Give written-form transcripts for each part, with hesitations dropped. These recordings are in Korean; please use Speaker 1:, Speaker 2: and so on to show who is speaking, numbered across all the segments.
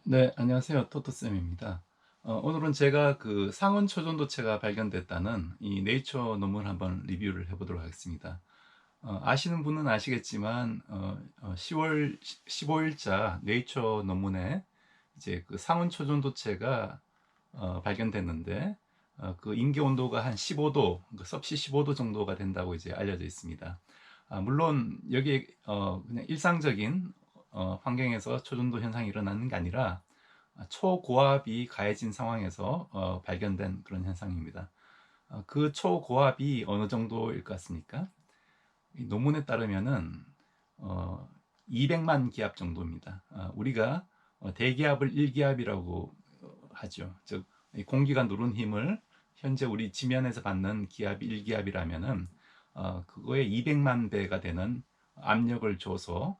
Speaker 1: 네, 안녕하세요. 토토쌤입니다. 오늘은 제가 그 상온 초전도체가 발견됐다는 이 네이처 논문을 한번 리뷰를 해보도록 하겠습니다. 아시는 분은 아시겠지만, 10월 15일자 네이처 논문에 이제 그 상온 초전도체가 발견됐는데, 그 임계 온도가 한 15도, 그 섭씨 15도 정도가 된다고 이제 알려져 있습니다. 물론 여기 그냥 일상적인 환경에서 초전도 현상이 일어나는 게 아니라 초고압이 가해진 상황에서 발견된 그런 현상입니다. 그 초고압이 어느 정도일 것 같습니까? 이 논문에 따르면은 어, 200만 기압 정도입니다. 우리가 대기압을 1기압이라고 하죠. 즉 공기가 누른 힘을 현재 우리 지면에서 받는 기압이 1기압이라면은 그거의 200만 배가 되는 압력을 줘서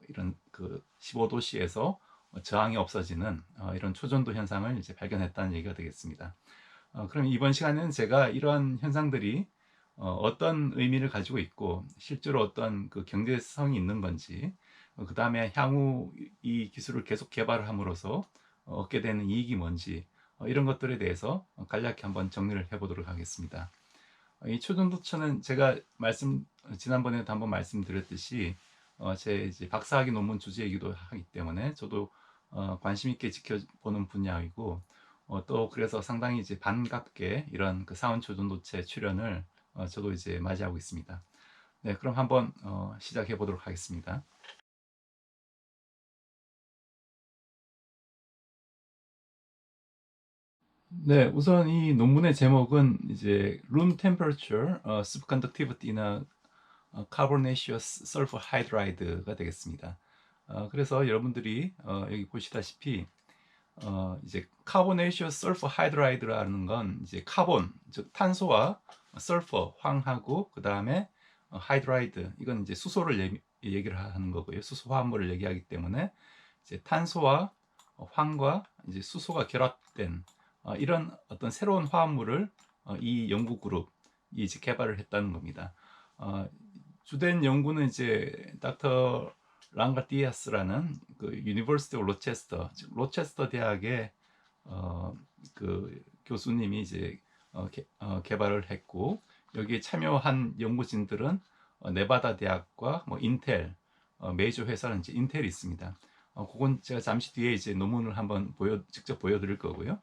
Speaker 1: 이런 그 15도씨에서 저항이 없어지는 이런 초전도 현상을 이제 발견했다는 얘기가 되겠습니다. 그럼 이번 시간에는 제가 이러한 현상들이 떤 의미를 가지고 있고 실제로 어떤 그 경제성이 있는 건지, 그 다음에 향후 이 기술을 계속 개발을 함으로써 얻게 되는 이익이 뭔지, 이런 것들에 대해서 간략히 한번 정리를 해보도록 하겠습니다. 이 초전도체는 제가 지난번에도 한번 말씀드렸듯이 제 이제 박사학위 논문 주제이기도 하기 때문에 저도 관심 있게 지켜보는 분야이고, 또 그래서 상당히 이제 반갑게 이런 그 사원 초전도체 출연을 저도 이제 맞이하고 있습니다. 네, 그럼 한번 시작해 보도록 하겠습니다. 네, 우선 이 논문의 제목은 이제 Room Temperature Superconductivity in a Carbonaceous Sulfur Hydride가 되겠습니다. 그래서 여러분들이 여기 보시다시피 이제 Carbonaceous Sulfur Hydride라는 건 이제 카본, 즉 탄소와 설퍼, 황하고 그 다음에 하이드라이드, 이건 이제 수소를 얘기를 하는 거고요. 수소 화합물을 얘기하기 때문에 이제 탄소와 황과 이제 수소가 결합된 이런 어떤 새로운 화합물을 이 연구 그룹이 이제 개발을 했다는 겁니다. 어, 주된 연구는 이제 닥터 랑가 디아스라는 그 유니버시티 오브 로체스터, 즉 로체스터 대학의 어, 그 교수님이 이제 개발을 했고, 여기에 참여한 연구진들은 네바다 대학과 뭐 인텔, 메이저 회사는 이제 인텔이 있습니다. 그건 제가 잠시 뒤에 이제 논문을 한번 직접 보여드릴 거고요.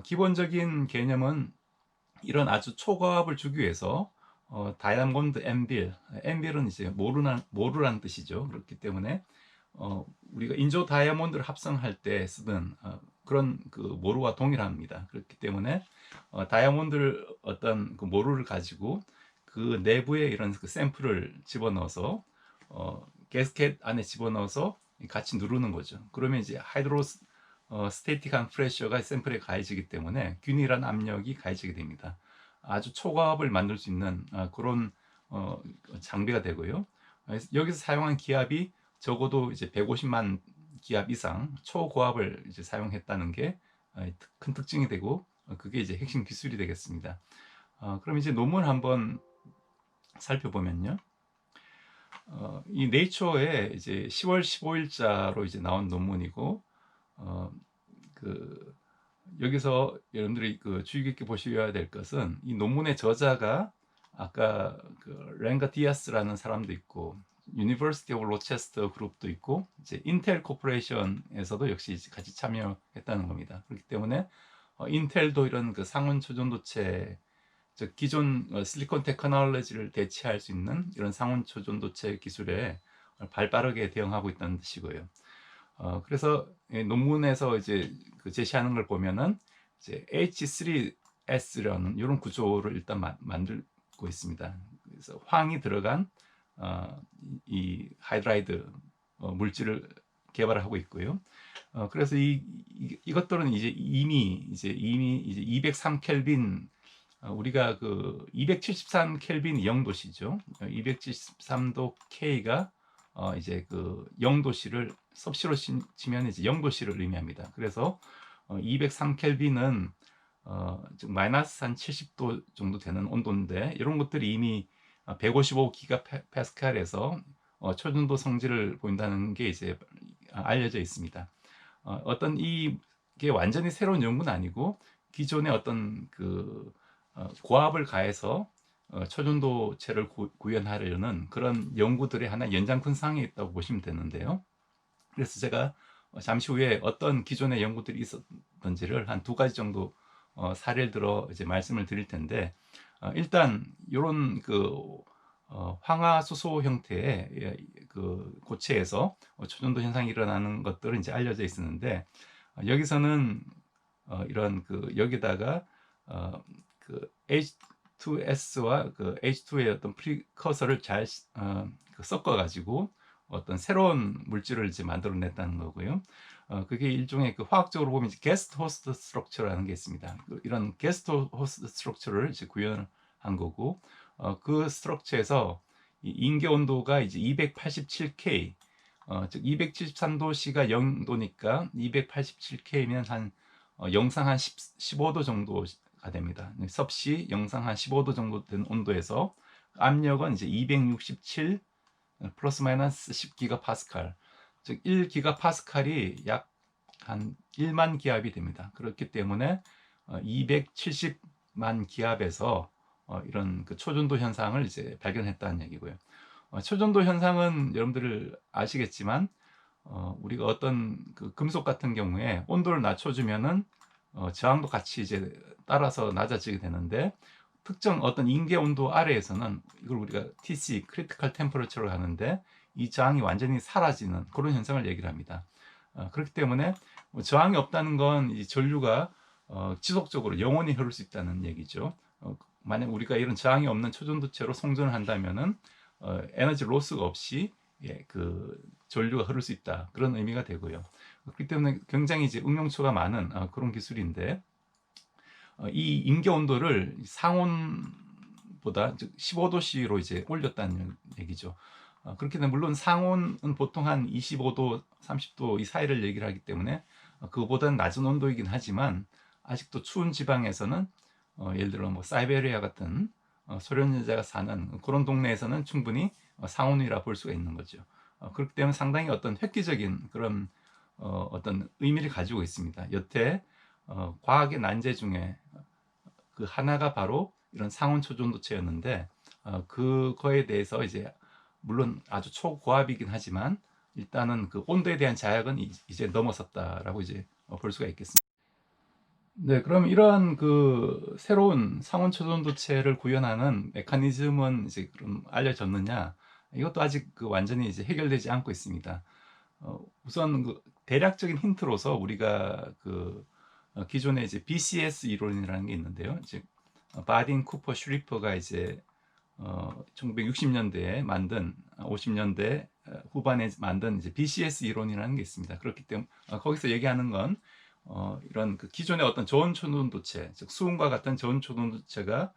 Speaker 1: 기본적인 개념은 이런 아주 초과압을 주기 위해서 다이아몬드 엠빌은 이제 모루라는 뜻이죠. 그렇기 때문에 우리가 인조 다이아몬드를 합성할 때 쓰는 그런 그 모루와 동일합니다. 그렇기 때문에 다이아몬드를 어떤 그 모루를 가지고 그 내부에 이런 그 샘플을 집어넣어서 게스켓 안에 집어넣어서 같이 누르는 거죠. 그러면 이제 하이드로 스테이틱한 프레셔가 샘플에 가해지기 때문에 균일한 압력이 가해지게 됩니다. 아주 초과압을 만들 수 있는 그런 장비가 되고요. 여기서 사용한 기압이 적어도 이제 150만 기압 이상 초고압을 이제 사용했다는 게 큰 특징이 되고, 그게 이제 핵심 기술이 되겠습니다. 그럼 이제 논문 한번 살펴보면요. 이 네이처에 이제 10월 15일자로 이제 나온 논문이고, 어, 그 여기서 여러분들이 그 주의 깊게 보셔야 될 것은 이 논문의 저자가 아까 그 랭가 디아스라는 사람도 있고, 유니버시티 오브 로체스터 그룹도 있고, 이제 인텔 코퍼레이션에서도 역시 같이 참여했다는 겁니다. 그렇기 때문에 인텔도 이런 그 상온 초전도체, 즉 기존 실리콘 테크놀로지를 대체할 수 있는 이런 상온 초전도체 기술에 발빠르게 대응하고 있다는 뜻이고요. 그래서 논문에서 이제 그 제시하는 걸 보면은 이제 H3S라는 이런 구조를 일단 만들고 있습니다. 그래서 황이 들어간 이 하이드라이드 물질을 개발을 하고 있고요. 그래서 이것들은 이제 이미 203 켈빈, 우리가 그 273 켈빈 0도씨죠. 273도 K가 이제 그 0도씨를 섭씨로 치면 이제 0도씨를 의미합니다. 그래서 203 켈빈은 즉 마이너스 한 70도 정도 되는 온도인데, 이런 것들이 이미 155 기가 파스칼에서 초전도 성질을 보인다는 게 이제 알려져 있습니다. 어떤 이게 완전히 새로운 연구는 아니고 기존의 어떤 고압을 가해서 초전도체를 구현하려는 그런 연구들의 하나 연장선상에 있다고 보시면 되는데요. 그래서 제가 잠시 후에 어떤 기존의 연구들이 있었던지를 한 두 가지 정도 사례를 들어 이제 말씀을 드릴 텐데, 일단 이런 황화수소 형태의 고체에서 초전도 현상이 일어나는 것들은 이제 알려져 있었는데, 여기서는 이런 여기다가 H2S와 H2의 어떤 프리커서를 잘 섞어 가지고 어떤 새로운 물질을 이제 만들어냈다는 거고요. 그게 일종의 화학적으로 보면 이제 게스트 호스트 스트럭처라는 게 있습니다. 이런 게스트 호스트 스트럭처를 이제 구현한 거고, 그 스트럭처에서 이 인계 온도가 이제 287K, 즉 273도씨가 0도니까 287K면 한 영상 한 15도 정도가 됩니다. 섭씨 영상 한 15도 정도 된 온도에서 압력은 이제 267 플러스 마이너스 10기가파스칼, 즉 1기가파스칼이 약 한 1만 기압이 됩니다. 그렇기 때문에 270만 기압에서 이런 초전도 현상을 이제 발견했다는 얘기고요. 초전도 현상은 여러분들 아시겠지만 우리가 어떤 금속 같은 경우에 온도를 낮춰주면은 저항도 같이 이제 따라서 낮아지게 되는데, 특정 어떤 인계 온도 아래에서는 이걸 우리가 TC, 크리티컬 템퍼러처로 하는데, 이 저항이 완전히 사라지는 그런 현상을 얘기를 합니다. 그렇기 때문에 저항이 없다는 건 이 전류가 지속적으로 영원히 흐를 수 있다는 얘기죠. 만약 우리가 이런 저항이 없는 초전도체로 송전을 한다면은 에너지 로스가 없이 전류가 흐를 수 있다, 그런 의미가 되고요. 그렇기 때문에 굉장히 이제 응용처가 많은 그런 기술인데, 이 인계 온도를 상온보다 즉 15도씨로 이제 올렸다는 얘기죠. 그렇기 때문에 물론 상온은 보통 한 25도, 30도 이 사이를 얘기를 하기 때문에 그거보다는 낮은 온도이긴 하지만, 아직도 추운 지방에서는 예를 들어 뭐 사이베리아 같은 소련 여자가 사는 그런 동네에서는 충분히 상온이라 볼 수가 있는 거죠. 그렇기 때문에 상당히 어떤 획기적인 그런 어떤 의미를 가지고 있습니다. 여태 과학의 난제 중에 그 하나가 바로 이런 상온 초전도체였는데, 그거에 대해서 이제 물론 아주 초고압이긴 하지만 일단은 그 온도에 대한 자약은 이제 넘어섰다라고 이제 볼 수가 있겠습니다. 네, 그럼 이러한 새로운 상온 초전도체를 구현하는 메커니즘은 이제 그럼 알려졌느냐? 이것도 아직 완전히 이제 해결되지 않고 있습니다. 우선 대략적인 힌트로서 우리가 기존에 이제 BCS 이론이라는 게 있는데요. 즉 바딘 쿠퍼 슈리퍼가 이제 1960년대에 만든 50년대 후반에 만든 이제 BCS 이론이라는 게 있습니다. 그렇기 때문에 거기서 얘기하는 건 이런 기존의 어떤 저온 초전도체, 즉 수은과 같은 저온 초전도체가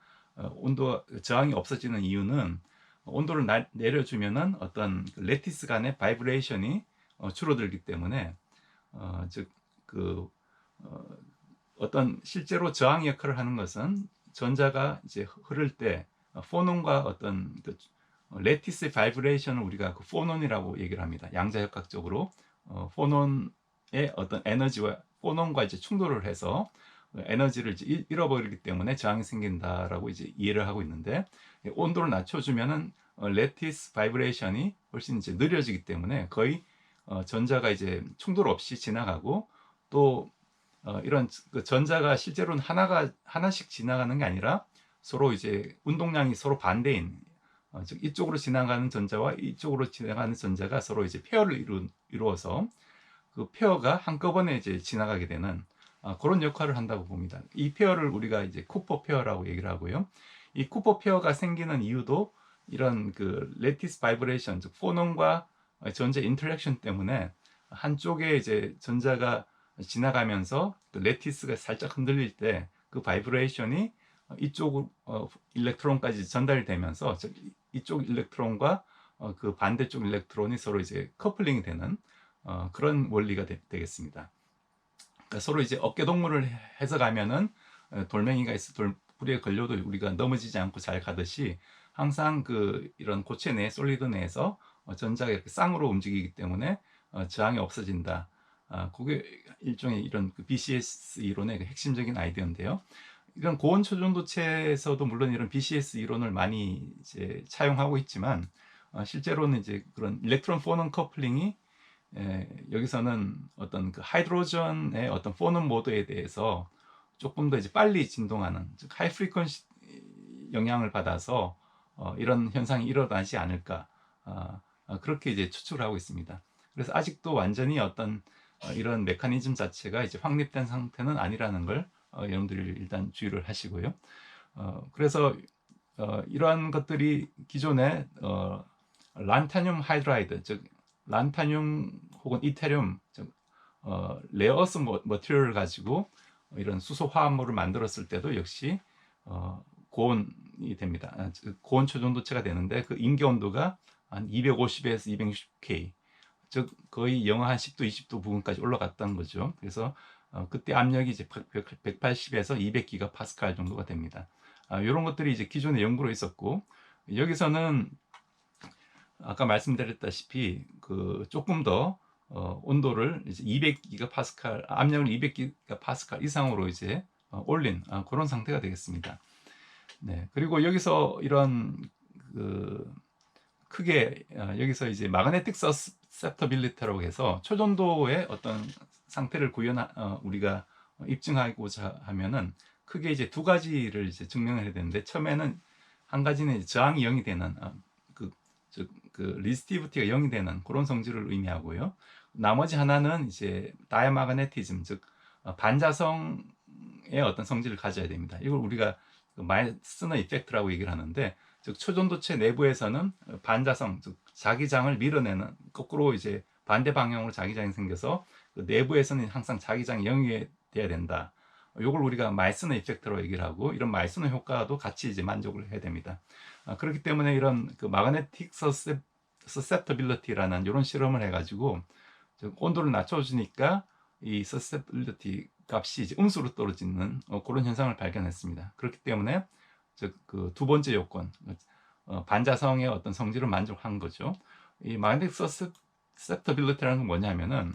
Speaker 1: 온도 저항이 없어지는 이유는 온도를 내려주면은 어떤 레티스 간의 바이브레이션이 줄어들기 때문에, 즉 어떤 실제로 저항 역할을 하는 것은 전자가 이제 흐를 때 포논과 어떤 레티스의 바이브레이션을 우리가 포논이라고 얘기를 합니다. 양자역학적으로 포논의 어떤 에너지와 포논과 이제 충돌을 해서 에너지를 이제 잃어버리기 때문에 저항이 생긴다라고 이제 이해를 하고 있는데, 온도를 낮춰주면은 레티스 바이브레이션이 훨씬 이제 느려지기 때문에 거의 전자가 이제 충돌 없이 지나가고, 또 이런 전자가 실제로는 하나씩 지나가는 게 아니라 서로 이제 운동량이 서로 반대인, 즉 이쪽으로 지나가는 전자와 이쪽으로 지나가는 전자가 서로 이제 페어를 이루어서 그 페어가 한꺼번에 이제 지나가게 되는 그런 역할을 한다고 봅니다. 이 페어를 우리가 이제 쿠퍼 페어라고 얘기를 하고요. 이 쿠퍼 페어가 생기는 이유도 이런 레티스 바이브레이션, 즉 포논과 전자 인터랙션 때문에 한쪽에 이제 전자가 지나가면서 레티스가 살짝 흔들릴 때 그 바이브레이션이 이쪽 일렉트론까지 전달이 되면서 이쪽 일렉트론과 그 반대쪽 일렉트론이 서로 이제 커플링이 되는 그런 원리가 되겠습니다. 그러니까 서로 이제 어깨동무를 해서 가면은 돌멩이가 있어 돌부리에 걸려도 우리가 넘어지지 않고 잘 가듯이, 항상 이런 고체 내 솔리드 내에서 전자가 이렇게 쌍으로 움직이기 때문에 저항이 없어진다. 그게 일종의 이런 그 BCS 이론의 그 핵심적인 아이디어인데요. 이런 고온 초전도체에서도 물론 이런 BCS 이론을 많이 이제 차용하고 있지만, 실제로는 이제 그런 일렉트론 포논 커플링이 여기서는 어떤 그 하이드로전의 어떤 포논 모드에 대해서 조금 더 이제 빨리 진동하는, 즉 하이 프리퀀시 영향을 받아서 이런 현상이 일어나지 않을까, 그렇게 이제 추측을 하고 있습니다. 그래서 아직도 완전히 어떤 이런 메커니즘 자체가 이제 확립된 상태는 아니라는 걸 여러분들이 일단 주의를 하시고요. 그래서 이러한 것들이 기존의 란타늄 하이드라이드, 즉 란타늄 혹은 이테륨, 즉 레어스 머티리얼을 가지고 이런 수소 화합물을 만들었을 때도 역시 고온이 됩니다. 고온 초전도체가 되는데 그 임계 온도가 한 250에서 260K, 즉 거의 영하 한 10도, 20도 부근까지 올라갔다는 거죠. 그래서 그때 압력이 이제 180에서 200기가 파스칼 정도가 됩니다. 이런 것들이 이제 기존의 연구로 있었고, 여기서는 아까 말씀드렸다시피 그 조금 더 온도를 이제 200기가 파스칼, 압력을 200기가 파스칼 이상으로 이제 올린 그런 상태가 되겠습니다. 네, 그리고 여기서 이런 그 크게 여기서 이제 마그네틱 서셉터빌리티라고 해서 초전도의 어떤 상태를 우리가 입증하고자 하면은 크게 이제 두 가지를 이제 증명을 해야 되는데, 처음에는 한 가지는 이제 저항이 0이 되는 그 리스티비티가 0이 되는 그런 성질을 의미하고요. 나머지 하나는 이제 다이아마그네티즘, 즉 반자성의 어떤 성질을 가져야 됩니다. 이걸 우리가 마이스너 이펙트라고 얘기를 하는데, 즉 초전도체 내부에서는 반자성, 즉 자기장을 밀어내는, 거꾸로 이제 반대 방향으로 자기장이 생겨서 그 내부에서는 항상 자기장이 0이 돼야 된다. 이걸 우리가 마이스너 이펙트로 얘기를 하고, 이런 마이스너 효과도 같이 이제 만족을 해야 됩니다. 그렇기 때문에 이런 그 마그네틱 서셉터빌리티라는 이런 실험을 해가지고 온도를 낮춰주니까 이 서셉터빌리티 값이 이제 음수로 떨어지는 그런 현상을 발견했습니다. 그렇기 때문에 그 두 번째 요건, 반자성의 어떤 성질을 만족한 거죠. 이 마그네틱 서셉터빌리티라는 건 뭐냐면은,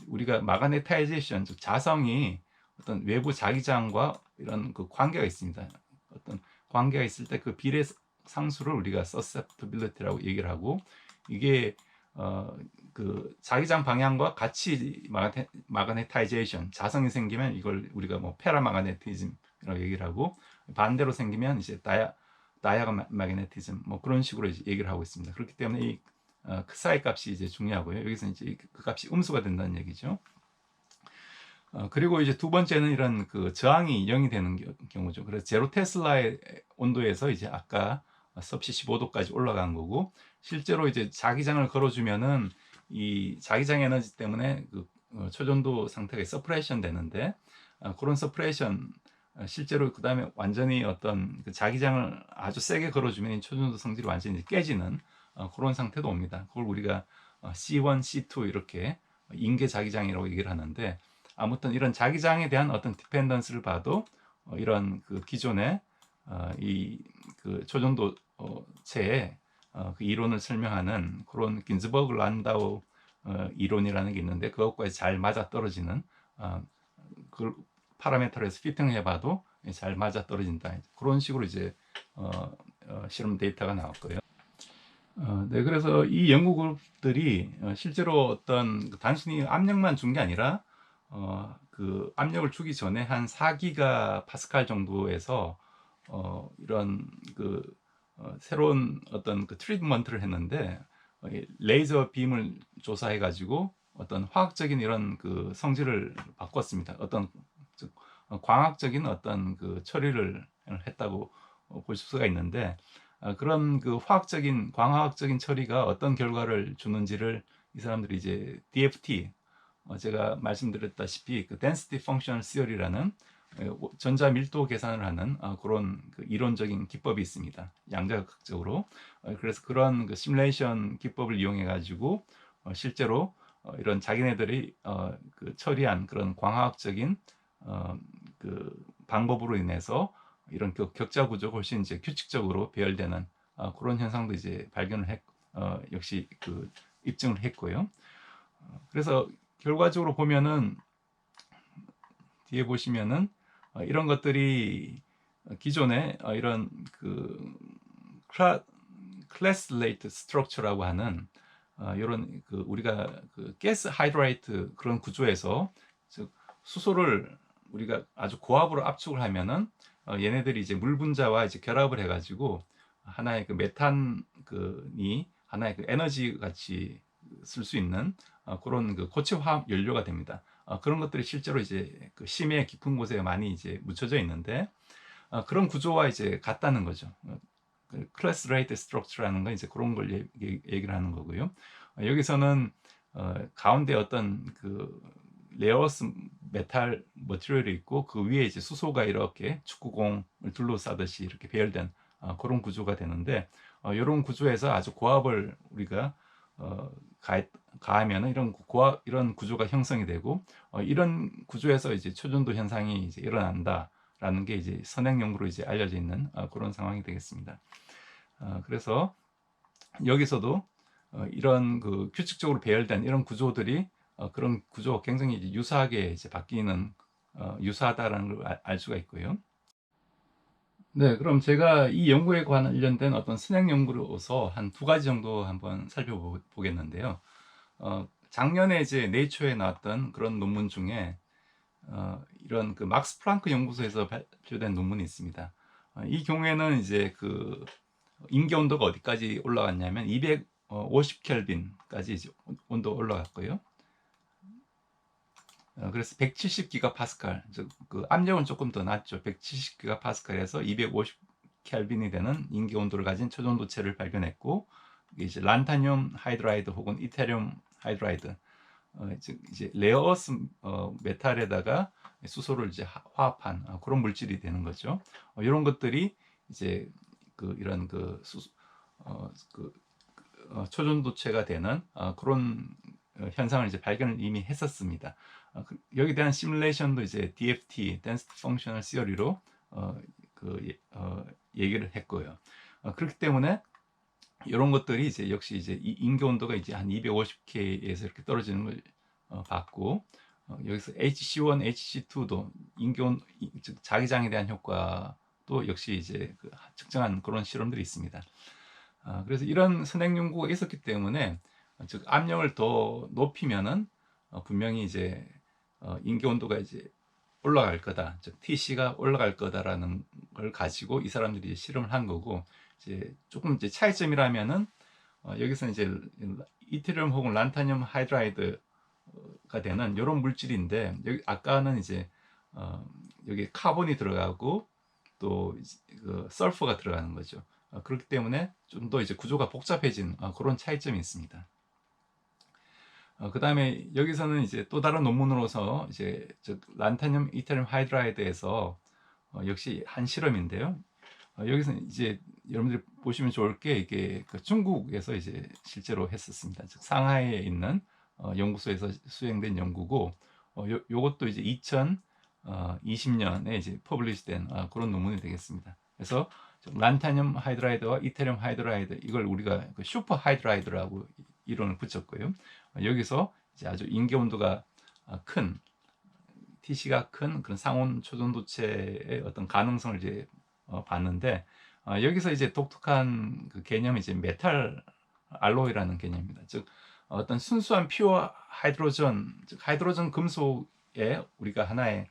Speaker 1: 우리가 마그네타이제이션, 즉 자성이 어떤 외부 자기장과 이런 그 관계가 있습니다. 어떤 관계가 있을 때 그 비례 상수를 우리가 서셉터빌리티라고 얘기를 하고, 이게 그 자기장 방향과 같이 마그네타이제이션, 자성이 생기면 이걸 우리가 뭐 페라마그네티즘이라고 얘기를 하고, 반대로 생기면 이제 다이아마그네티즘, 뭐 그런 식으로 이제 얘기를 하고 있습니다. 그렇기 때문에 이 그 사이 값이 이제 중요하고요. 여기서 이제 그 값이 음수가 된다는 얘기죠. 그리고 이제 두 번째는 이런 그 저항이 0이 되는 경우죠. 그래서 제로 테슬라의 온도에서 이제 아까 섭씨 15도까지 올라간 거고, 실제로 이제 자기장을 걸어주면은 이 자기장 에너지 때문에 그 초전도 상태가 서프레이션 되는데, 그런 서프레이션, 실제로 그 다음에 완전히 어떤 그 자기장을 아주 세게 걸어주면 초전도 성질이 완전히 깨지는 그런 상태도 옵니다. 그걸 우리가 C1, C2 이렇게 인계 자기장이라고 얘기를 하는데, 아무튼 이런 자기장에 대한 어떤 디펜던스를 봐도 이런 그 기존의 이 그 초전도체의 그 이론을 설명하는 그런 긴즈버그 란다우 이론이라는 게 있는데, 그것과 잘 맞아 떨어지는 그 파라메터를 해서 피팅을 해봐도 잘 맞아 떨어진다. 그런 식으로 이제 실험 데이터가 나왔고요. 네, 그래서 이 연구 그룹들이 실제로 어떤 단순히 압력만 준 게 아니라 그 압력을 주기 전에 한 4기가 파스칼 정도에서 이런 그 새로운 어떤 그 트리트먼트를 했는데, 레이저 빔을 조사해 가지고 어떤 화학적인 이런 그 성질을 바꿨습니다. 어떤 즉 광학적인 어떤 그 처리를 했다고 볼 수가 있는데, 그런 그 광학적인 처리가 어떤 결과를 주는지를 이 사람들이 이제 DFT, 제가 말씀드렸다시피 그 density functional theory라는 전자 밀도 계산을 하는 그런 그 이론적인 기법이 있습니다. 양자역학적으로. 그래서 그런 그 시뮬레이션 기법을 이용해 가지고 실제로 이런 자기네들이 그 처리한 그런 광학적인 그 방법으로 인해서 이런 격자 구조가 훨씬 이제 규칙적으로 배열되는 그런 현상도 이제 발견을 역시 그 입증을 했고요. 그래서 결과적으로 보면은 뒤에 보시면은 이런 것들이 기존에 이런 그 클래스레이트 스트럭처라고 하는 이런 그 우리가 그 가스 하이드라이트 그런 구조에서 즉 수소를 우리가 아주 고압으로 압축을 하면은 얘네들이 이제 물 분자와 이제 결합을 해가지고 하나의 그 메탄 그니 하나의 그 에너지 같이 쓸 수 있는 그런 그 고체 화학 연료가 됩니다. 그런 것들이 실제로 이제 그 심해 깊은 곳에 많이 이제 묻혀져 있는데 그런 구조와 이제 같다는 거죠. 클래스 레이트 스트럭처라는 건 이제 그런 걸 얘기를 하는 거고요. 여기서는 가운데 어떤 그 레어스 메탈 머티리얼이 있고 그 위에 이제 수소가 이렇게 축구공을 둘러싸듯이 이렇게 배열된 그런 구조가 되는데 이런 구조에서 아주 고압을 우리가 가하면 이런 고압 이런 구조가 형성이 되고 이런 구조에서 이제 초전도 현상이 이제 일어난다라는 게 이제 선행 연구로 이제 알려져 있는 그런 상황이 되겠습니다. 그래서 여기서도 이런 그 규칙적으로 배열된 이런 구조들이 그런 구조가 굉장히 이제 유사하게 이제 바뀌는 유사하다라는 걸 알 수가 있고요. 네, 그럼 제가 이 연구에 관련된 어떤 선행 연구로서 한 두 가지 정도 한번 살펴보겠는데요. 작년에 이제 네이처에 나왔던 그런 논문 중에 이런 그 막스 플랑크 연구소에서 발표된 논문이 있습니다. 이 경우에는 이제 그 임계 온도가 어디까지 올라갔냐면 250 켈빈까지 이제 온도 올라갔고요. 그래서 170 기가파스칼, 즉 그 압력은 조금 더 낮죠. 170 기가파스칼에서 250 켈빈이 되는 임계 온도를 가진 초전도체를 발견했고, 이게 이제 란타늄 하이드라이드 혹은 이테리움 하이드라이드, 즉 이제 레어어스 메탈에다가 수소를 이제 화합한 그런 물질이 되는 거죠. 이런 것들이 이제 그 이런 그 그 초전도체가 되는 그런 현상을 이제 발견을 이미 했었습니다. 여기 대한 시뮬레이션도 이제 DFT, Density Functional Theory로 얘기를 했고요. 그렇기 때문에 이런 것들이 이제 역시 이제 임계 온도가 이제 한 250K에서 이렇게 떨어지는 걸 봤고 여기서 HC1, HC2도 임계온 즉 자기장에 대한 효과도 역시 이제 측정한 그런 실험들이 있습니다. 그래서 이런 선행 연구가 있었기 때문에 즉 압력을 더 높이면은 분명히 이제 임계 온도가 이제 올라갈 거다, 즉 TC가 올라갈 거다라는 걸 가지고 이 사람들이 실험을 한 거고 이제 조금 이제 차이점이라면은 여기서 이제 이테리움 혹은 란타늄 하이드라이드가 되는 이런 물질인데 여기 아까는 이제 여기 카본이 들어가고 또 그 설퍼가 들어가는 거죠. 그렇기 때문에 좀 더 이제 구조가 복잡해진 그런 차이점이 있습니다. 그 다음에 여기서는 이제 또 다른 논문으로서 이제 즉 란타늄 이테리움 하이드라이드에서 역시 한 실험인데요. 여기서 이제 여러분들이 보시면 좋을 게 이게 그 중국에서 이제 실제로 했었습니다. 즉 상하이에 있는 연구소에서 수행된 연구고 요것도 이제 2020년에 이제 퍼블리시된 그런 논문이 되겠습니다. 그래서 란타늄 하이드라이드와 이테리움 하이드라이드 이걸 우리가 그 슈퍼 하이드라이드라고 이론을 붙였고요. 여기서 이제 아주 임계 온도가 큰 TC가 큰 그런 상온 초전도체의 어떤 가능성을 이제 봤는데 여기서 이제 독특한 그 개념이 이제 메탈 알로이라는 개념입니다. 즉 어떤 순수한 퓨어 하이드로전, 즉 하이드로전 금속에 우리가 하나의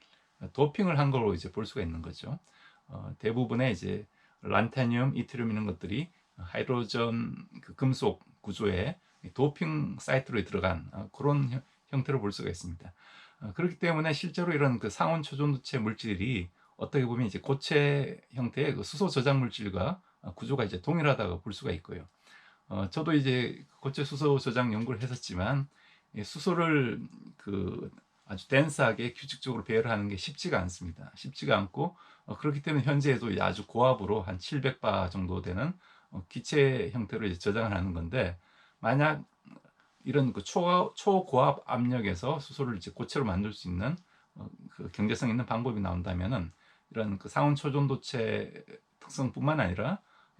Speaker 1: 도핑을 한 걸로 이제 볼 수가 있는 거죠. 대부분의 이제 란타늄, 이테리움 이런 것들이 하이드로전 그 금속 구조에 도핑 사이트로 들어간 그런 형태로 볼 수가 있습니다. 그렇기 때문에 실제로 이런 그 상온 초전도체 물질이 어떻게 보면 이제 고체 형태의 그 수소 저장 물질과 구조가 이제 동일하다고 볼 수가 있고요. 저도 이제 고체 수소 저장 연구를 했었지만 수소를 그 아주 덴스하게 규칙적으로 배열하는 게 쉽지가 않습니다. 쉽지가 않고 그렇기 때문에 현재에도 아주 고압으로 한 700바 정도 되는 기체 형태로 이제 저장을 하는 건데 만약 이런 그 초고압 압력에서 수소를 이제 고체로 만들 수 있는 그 경제성 있는 방법이 나온다면은 이런 그 상온 초전도체 특성뿐만 아니라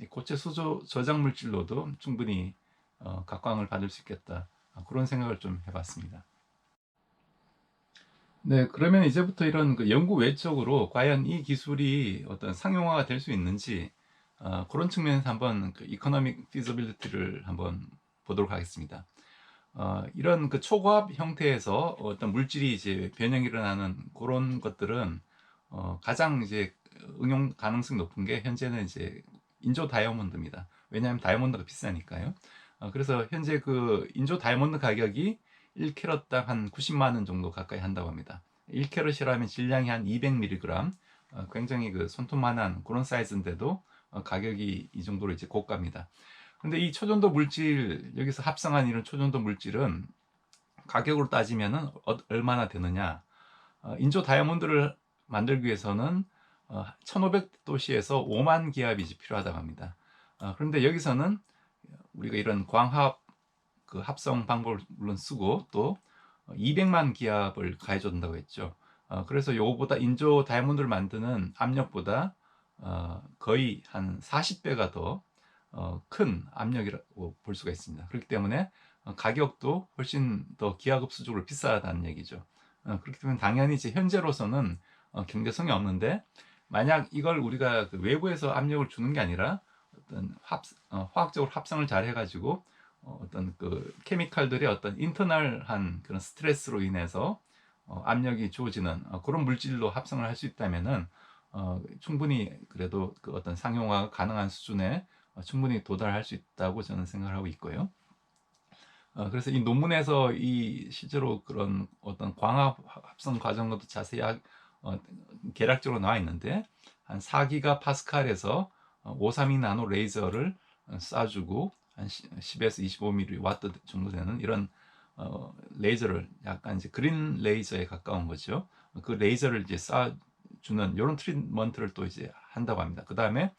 Speaker 1: 고체 수소 저장 물질로도 충분히 각광을 받을 수 있겠다, 그런 생각을 좀 해봤습니다. 네, 그러면 이제부터 이런 그 연구 외적으로 과연 이 기술이 어떤 상용화가 될 수 있는지 그런 측면에서 한번 그 이코노믹 피저빌리티를 한번 보도록 하겠습니다. 이런 그 초고압 형태에서 어떤 물질이 이제 변형이 일어나는 그런 것들은 가장 이제 응용 가능성이 높은 게 현재는 이제 인조 다이아몬드입니다. 왜냐하면 다이아몬드가 비싸니까요. 그래서 현재 그 인조 다이아몬드 가격이 1캐럿당 한 90만 원 정도 가까이 한다고 합니다. 1캐럿이라면 질량이 한 200mg, 굉장히 그 손톱만한 그런 사이즈인데도 가격이 이 정도로 이제 고가입니다. 근데 이 초전도 물질, 여기서 합성한 이런 초전도 물질은 가격으로 따지면은 얼마나 되느냐? 인조 다이아몬드를 만들기 위해서는 1500도씨에서 5만 기압이 필요하다고 합니다. 그런데 여기서는 우리가 이런 광합 그 합성 방법을 물론 쓰고 또 200만 기압을 가해준다고 했죠. 그래서 요거보다 인조 다이아몬드를 만드는 압력보다 거의 한 40배가 더 큰 압력이라고 볼 수가 있습니다. 그렇기 때문에 가격도 훨씬 더 기하급수적으로 비싸다는 얘기죠. 그렇기 때문에 당연히 이제 현재로서는 경제성이 없는데, 만약 이걸 우리가 그 외부에서 압력을 주는 게 아니라 어떤 화학적으로 합성을 잘 해가지고 어떤 그 케미칼들의 어떤 인터널한 그런 스트레스로 인해서 압력이 주어지는 그런 물질로 합성을 할 수 있다면은 충분히 그래도 그 어떤 상용화가 가능한 수준에 충분히 도달할 수 있다고 저는 생각을 하고 있고요. 그래서 이 논문에서 이 실제로 그런 어떤 광합 합성 과정도 자세히 계략적으로 나와 있는데, 한 4기가 파스칼에서 532 나노 레이저를 쏴주고 한 10에서 25mm 와트 정도 되는 이런 레이저를, 약간 이제 그린 레이저에 가까운 거죠. 그 레이저를 이제 쏴주는 이런 트리트먼트를 또 이제 한다고 합니다. 그 다음에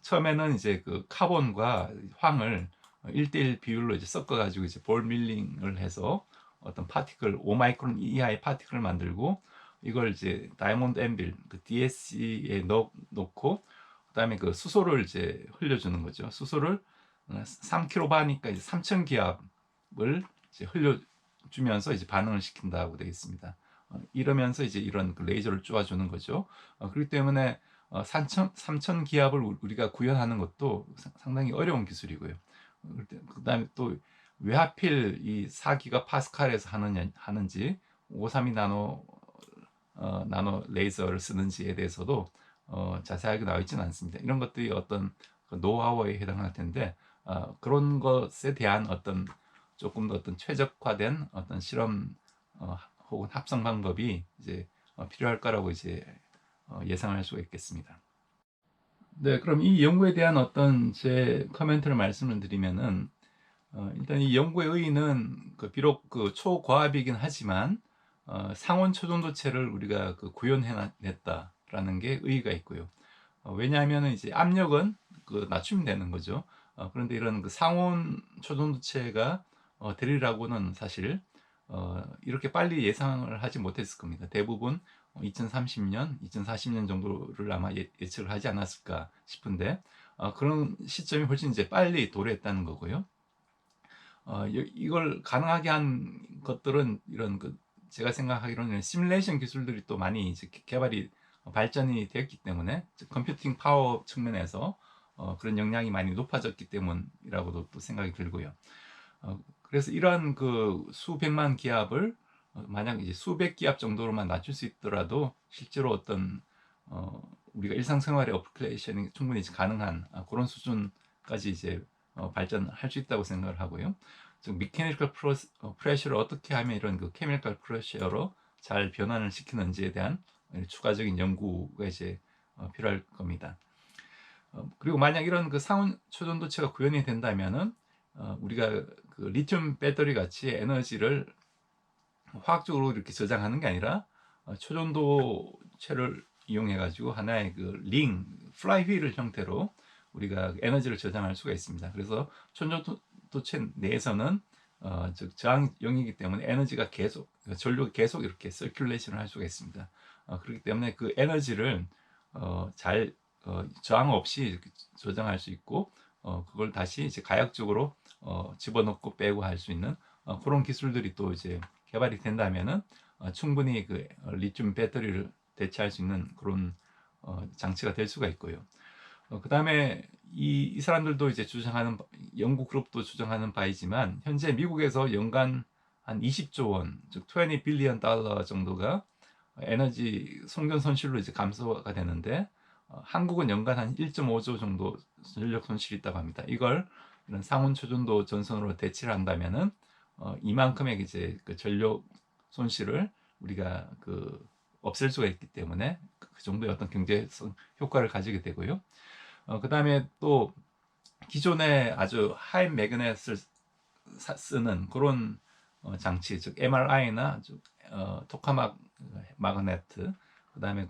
Speaker 1: 처음에는 이제 그 카본과 황을 1대1 비율로 이제 섞어가지고 이제 볼 밀링을 해서 어떤 파티클 5마이크론 이하의 파티클을 만들고, 이걸 이제 다이아몬드 앰빌 그 DSC에 넣고 그다음에 그 수소를 이제 흘려주는 거죠. 수소를 3kB니까 이제 3000기압을 이제 흘려주면서 이제 반응을 시킨다고 되어 있습니다. 이러면서 이제 이런 그 레이저를 쏘아주는 거죠. 그렇기 때문에 3000 기압을 우리가 구현하는 것도 상당히 어려운 기술이고요. 그다음에 또 왜 하필 이 4기가 파스칼에서 하는지 532 나노 레이저를 쓰는지에 대해서도 자세하게 나와 있지는 않습니다. 이런 것들이 어떤 그 노하우에 해당할 텐데, 그런 것에 대한 어떤 조금 더 어떤 최적화된 어떤 실험 혹은 합성 방법이 이제 필요할 거라고 이제 예상할 수가 있겠습니다. 네, 그럼 이 연구에 대한 어떤 제 커멘트를 말씀을 드리면은, 일단 이 연구의 의의는 그 비록 그 초과합이긴 하지만 상온 초전도체를 우리가 그 구현해냈다라는 게 의의가 있고요. 왜냐하면 이제 압력은 그 낮추면 되는 거죠. 그런데 이런 그 상온 초전도체가 되리라고는 사실 이렇게 빨리 예상을 하지 못했을 겁니다. 대부분 2030년, 2040년 정도를 아마 예측을 하지 않았을까 싶은데, 그런 시점이 훨씬 이제 빨리 도래했다는 거고요. 이걸 가능하게 한 것들은 이런 그 제가 생각하기로는 시뮬레이션 기술들이 또 많이 이제 개발이 발전이 되었기 때문에, 즉 컴퓨팅 파워 측면에서 그런 역량이 많이 높아졌기 때문이라고도 또 생각이 들고요. 그래서 이러한 그 수백만 기압을 만약 이제 수백 기압 정도로만 낮출 수 있더라도 실제로 어떤 우리가 일상생활의 어플리케이션이 충분히 가능한 그런 수준까지 이제 발전할 수 있다고 생각을 하고요. 즉 미케니컬 프레셔를 어떻게 하면 이런 그 케미컬 프레셔로 잘 변환을 시키는지에 대한 추가적인 연구가 이제 필요할 겁니다. 그리고 만약 이런 그 상온 초전도체가 구현이 된다면은 우리가 그 리튬 배터리 같이 에너지를 화학적으로 이렇게 저장하는 게 아니라 초전도체를 이용해 가지고 하나의 그 플라이 휠 형태로 우리가 에너지를 저장할 수가 있습니다. 그래서 초전도체 내에서는 즉 저항용이기 때문에 에너지가 계속, 전류가 계속 이렇게 서큘레이션을 할 수가 있습니다. 그렇기 때문에 그 에너지를 잘 저항 없이 저장할 수 있고, 그걸 다시 이제 가역적으로 집어넣고 빼고 할 수 있는 그런 기술들이 또 이제 개발이 된다면은 충분히 그 리튬 배터리를 대체할 수 있는 그런 장치가 될 수가 있고요. 그다음에 이 사람들도 이제 주장하는 연구 그룹도 주장하는 바이지만 현재 미국에서 연간 한 20조 원, 즉 20 빌리언 달러 정도가 에너지 송전 손실로 이제 감소가 되는데 한국은 연간 한 1.5조 정도 전력 손실이 있다고 합니다. 이걸 이런 상온 초전도 전선으로 대체를 한다면은 이만큼의 이제 그 전력 손실을 우리가 그 없앨 수가 있기 때문에 그 정도의 어떤 경제성 효과를 가지게 되고요. 그 다음에 또 기존에 아주 하이 매그넷을 쓰는 그런 장치, 즉 MRI나 토카막 마그네트, 그 다음에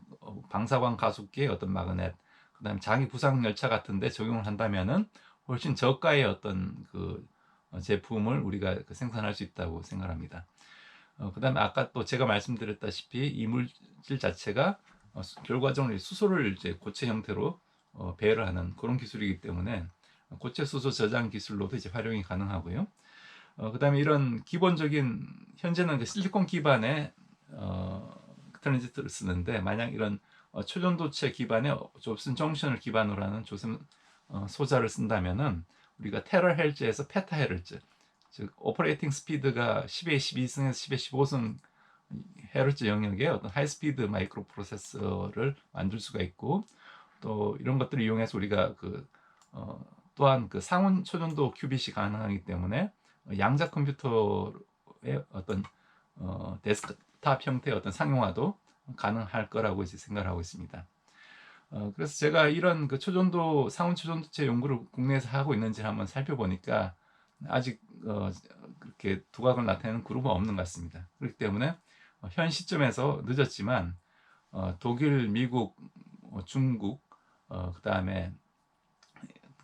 Speaker 1: 방사광 가속기의 어떤 마그넷, 그 다음에 자기 부상 열차 같은데 적용을 한다면은 훨씬 저가의 어떤 그 제품을 우리가 생산할 수 있다고 생각합니다. 그 다음에 아까 또 제가 말씀드렸다시피 이 물질 자체가 결과적으로 수소를 이제 고체 형태로 배열을 하는 그런 기술이기 때문에 고체 수소 저장 기술로도 이제 활용이 가능하고요. 그 다음에 이런 기본적인 현재는 그 실리콘 기반의 트랜지스터를 쓰는데 만약 이런 초전도체 기반의 좁슨 정션을 기반으로 하는 좁슨 소자를 쓴다면은 우리가 테라헤르츠에서 페타헤르츠, 즉 오퍼레이팅 스피드가 10의 12승에서 10의 15승 헤르츠 영역의 어떤 하이스피드 마이크로 프로세서를 만들 수가 있고, 또 이런 것들을 이용해서 우리가 또한 그 상온 초전도 큐빗이 가능하기 때문에 양자 컴퓨터의 어떤 데스크탑 형태의 어떤 상용화도 가능할 거라고 이제 생각을 하고 있습니다. 그래서 제가 이런 그 초전도 상온 초전도체 연구를 국내에서 하고 있는지 한번 살펴보니까 아직 그렇게 두각을 나타내는 그룹은 없는 것 같습니다. 그렇기 때문에 현 시점에서 늦었지만 독일, 미국, 중국, 그 다음에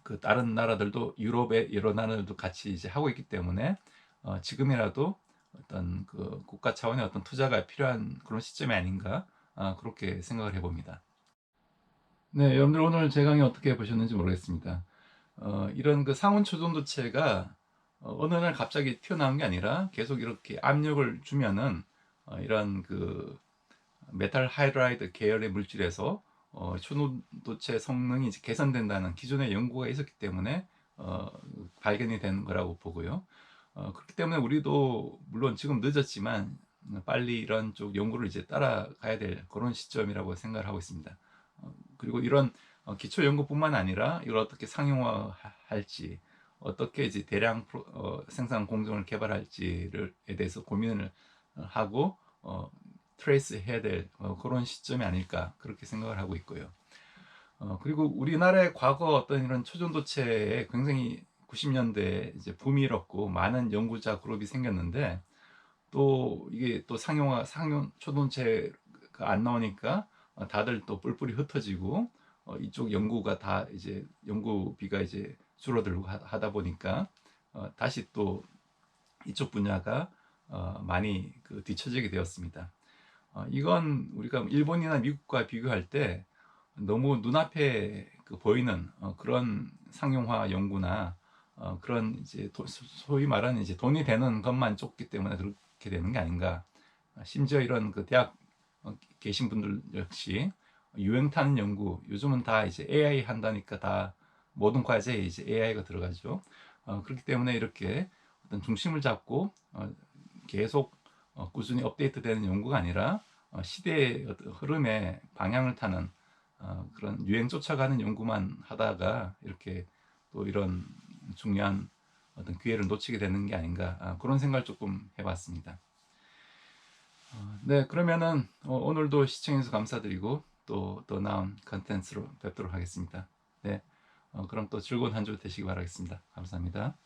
Speaker 1: 그 다른 나라들도 유럽의 여러 나라들도 같이 이제 하고 있기 때문에 지금이라도 어떤 그 국가 차원의 어떤 투자가 필요한 그런 시점이 아닌가 그렇게 생각을 해봅니다. 네, 여러분들 오늘 제 강의 어떻게 보셨는지 모르겠습니다. 이런 그 상온 초전도체가 어느 날 갑자기 튀어나온 게 아니라 계속 이렇게 압력을 주면은 이런 그 메탈 하이드라이드 계열의 물질에서 초전도체 성능이 이제 개선된다는 기존의 연구가 있었기 때문에 발견이 된 거라고 보고요. 그렇기 때문에 우리도 물론 지금 늦었지만 빨리 이런 쪽 연구를 이제 따라가야 될 그런 시점이라고 생각을 하고 있습니다. 그리고 이런 기초 연구뿐만 아니라 이걸 어떻게 상용화할지, 어떻게 이제 대량 생산 공정을 개발할지를 대해서 고민을 하고 트레이스 해야 될 그런 시점이 아닐까 그렇게 생각을 하고 있고요. 그리고 우리나라의 과거 어떤 이런 초전도체에 굉장히 90년대 이제 붐이 일었고 많은 연구자 그룹이 생겼는데 또 이게 또 상용 초전도체가 안 나오니까 다들 또 뿔뿔이 흩어지고 이쪽 연구가 다 이제 연구비가 이제 줄어들고 하다 보니까 다시 또 이쪽 분야가 많이 그 뒤처지게 되었습니다. 이건 우리가 일본이나 미국과 비교할 때 너무 눈앞에 그 보이는 그런 상용화 연구나 그런 이제 소위 말하는 이제 돈이 되는 것만 쫓기 때문에 그렇게 되는 게 아닌가. 심지어 이런 그 대학 계신 분들 역시 유행 타는 연구, 요즘은 다 이제 AI 한다니까 다 모든 과제에 이제 AI가 들어가죠. 그렇기 때문에 이렇게 어떤 중심을 잡고 계속 꾸준히 업데이트되는 연구가 아니라 시대의 어떤 흐름에 방향을 타는 그런 유행 쫓아가는 연구만 하다가 이렇게 또 이런 중요한 어떤 기회를 놓치게 되는 게 아닌가 그런 생각을 조금 해봤습니다. 네, 그러면은 오늘도 시청해주셔서 감사드리고 또 더 나은 컨텐츠로 뵙도록 하겠습니다. 네, 그럼 또 즐거운 한 주 되시기 바라겠습니다. 감사합니다.